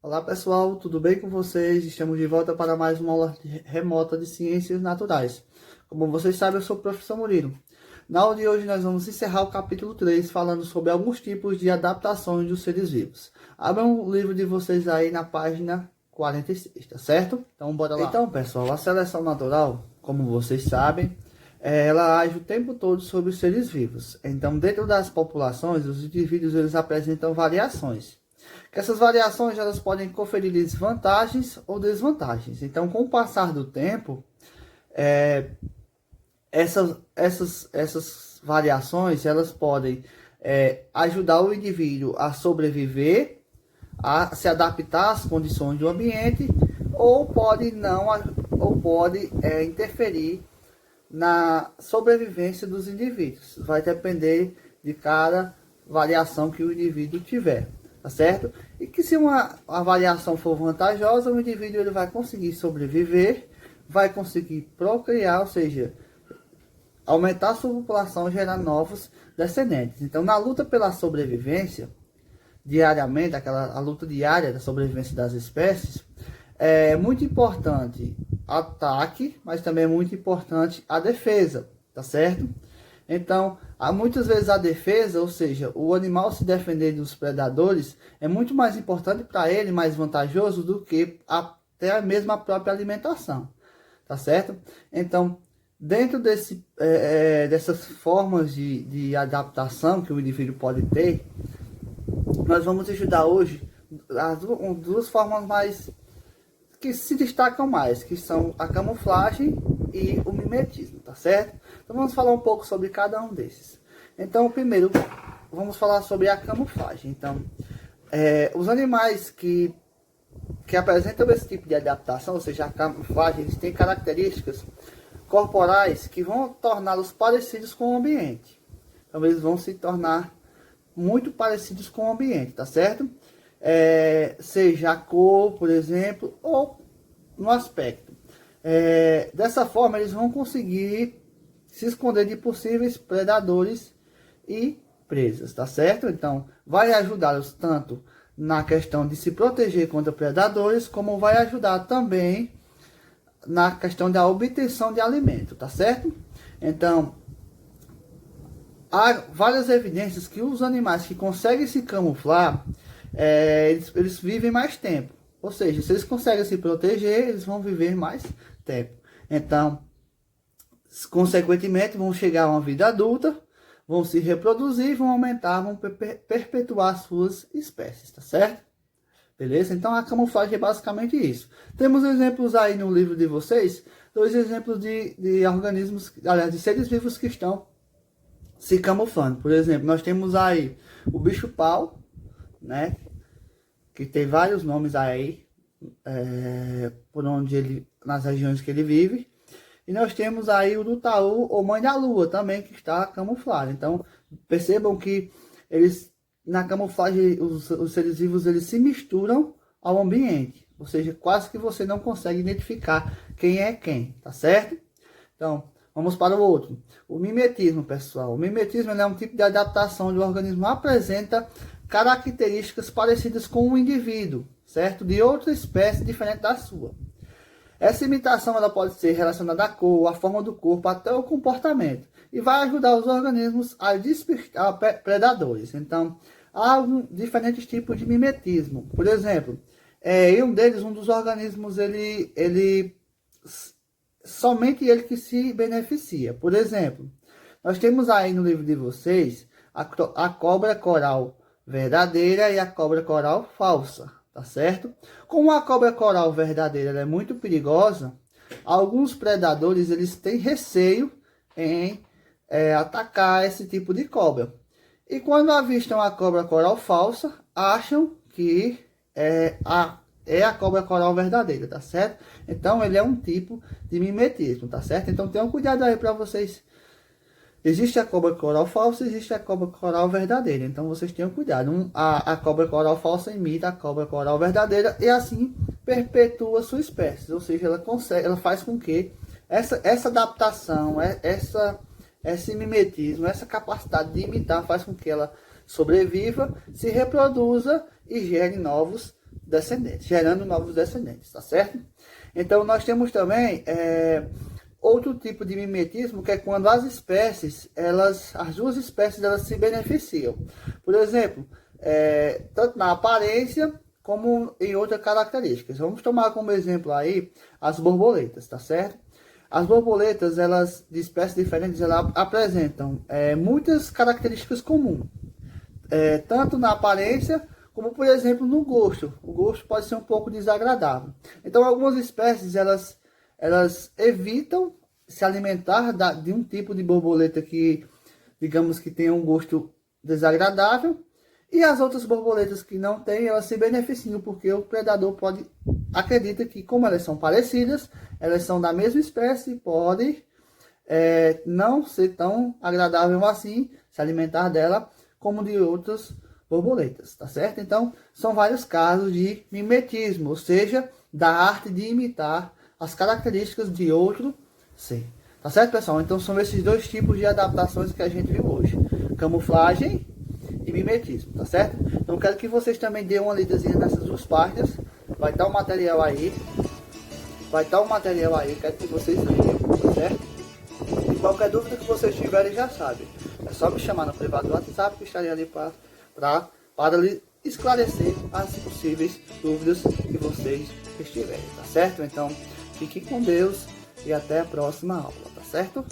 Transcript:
Olá pessoal, tudo bem com vocês? Estamos de volta para mais uma aula remota de Ciências Naturais. Como vocês sabem, eu sou o professor Murilo. Na aula de hoje nós vamos encerrar o capítulo 3, falando sobre alguns tipos de adaptações dos seres vivos. Abram o livro de vocês aí na página 46, tá certo? Então bora lá. Então pessoal, a seleção natural, como vocês sabem, ela age o tempo todo sobre os seres vivos. Então dentro das populações, os indivíduos eles apresentam variações. Que essas variações elas podem conferir vantagens ou desvantagens. Então, com o passar do tempo, essas variações elas podem ajudar o indivíduo a sobreviver, a se adaptar às condições do ambiente, ou pode interferir na sobrevivência dos indivíduos. Vai depender de cada variação que o indivíduo tiver. Tá certo? E que se a variação for vantajosa, o indivíduo ele vai conseguir sobreviver, vai conseguir procriar, ou seja, aumentar a sua população e gerar novos descendentes. Então, na luta pela sobrevivência, diariamente, a luta diária da sobrevivência das espécies, é muito importante ataque, mas também é muito importante a defesa, tá certo? Então, muitas vezes a defesa, ou seja, o animal se defender dos predadores, é muito mais importante para ele, mais vantajoso do que até mesmo a própria alimentação, tá certo? Então, dentro dessas formas de adaptação que o indivíduo pode ter, nós vamos estudar hoje as duas formas mais que se destacam mais, que são a camuflagem e o mimetismo, tá certo? Então vamos falar um pouco sobre cada um desses. Então, primeiro, vamos falar sobre a camuflagem. Então, os animais que apresentam esse tipo de adaptação, ou seja, a camuflagem, eles têm características corporais que vão torná-los parecidos com o ambiente. Então, eles vão se tornar muito parecidos com o ambiente, tá certo? Seja a cor, por exemplo, ou no aspecto. Dessa forma, eles vão conseguir se esconder de possíveis predadores e presas, tá certo? Então, vai ajudá-los tanto na questão de se proteger contra predadores, como vai ajudar também na questão da obtenção de alimento, tá certo? Então, há várias evidências que os animais que conseguem se camuflar, eles vivem mais tempo. Ou seja, se eles conseguem se proteger, eles vão viver mais tempo. Então, consequentemente, vão chegar a uma vida adulta, vão se reproduzir, vão aumentar, vão perpetuar suas espécies, tá certo? Beleza? Então, a camuflagem é basicamente isso. Temos exemplos aí no livro de vocês, dois exemplos de organismos, aliás, de seres vivos que estão se camuflando. Por exemplo, nós temos aí o bicho-pau, né? Que tem vários nomes aí, por onde ele, nas regiões que ele vive. E nós temos aí o do taú ou mãe da lua também, que está camuflado. Então, percebam que eles, na camuflagem, os seres vivos, eles se misturam ao ambiente. Ou seja, quase que você não consegue identificar quem é quem, tá certo? Então, vamos para o outro. O mimetismo, pessoal. O mimetismo é um tipo de adaptação onde o organismo apresenta características parecidas com o indivíduo, certo? De outra espécie diferente da sua. Essa imitação ela pode ser relacionada à cor, à forma do corpo, até o comportamento. E vai ajudar os organismos a despertar predadores. Então, há diferentes tipos de mimetismo. Por exemplo, um dos organismos, somente ele que se beneficia. Por exemplo, nós temos aí no livro de vocês a cobra coral verdadeira e a cobra coral falsa. Tá certo? Como a cobra coral verdadeira é muito perigosa, alguns predadores eles têm receio em atacar esse tipo de cobra. E quando avistam a cobra coral falsa, acham que é a cobra coral verdadeira, tá certo? Então ele é um tipo de mimetismo, tá certo? Então tenham cuidado aí para vocês. Existe a cobra coral falsa, existe a cobra coral verdadeira. Então vocês tenham cuidado. A cobra coral falsa imita a cobra coral verdadeira e assim perpetua sua espécie. Ou seja, ela faz com que essa adaptação, esse mimetismo, essa capacidade de imitar faz com que ela sobreviva, se reproduza e gere novos descendentes, gerando novos descendentes, tá certo? Então nós temos também outro tipo de mimetismo, que é quando as espécies, as duas espécies, elas se beneficiam. Por exemplo, tanto na aparência como em outras características. Vamos tomar como exemplo aí as borboletas, tá certo? As borboletas, elas de espécies diferentes, elas apresentam muitas características comuns, tanto na aparência como, por exemplo, no gosto. O gosto pode ser um pouco desagradável. Então, algumas espécies, elas evitam se alimentar de um tipo de borboleta que, digamos que tenha um gosto desagradável, e as outras borboletas que não têm, elas se beneficiam, porque o predador acredita que, como elas são parecidas, elas são da mesma espécie, pode não ser tão agradável assim se alimentar dela como de outras borboletas, tá certo? Então, são vários casos de mimetismo, ou seja, da arte de imitar as características de outro ser. Tá certo, pessoal? Então, são esses dois tipos de adaptações que a gente viu hoje: camuflagem e mimetismo, tá certo? Então, quero que vocês também dêem uma lidazinha nessas duas páginas. Vai estar o material aí. Quero que vocês leiam, tá certo? E qualquer dúvida que vocês tiverem, já sabem. É só me chamar no privado do WhatsApp, que estarei ali para lhe esclarecer as possíveis dúvidas que vocês estiverem, tá certo? Então, fique com Deus e até a próxima aula, tá certo?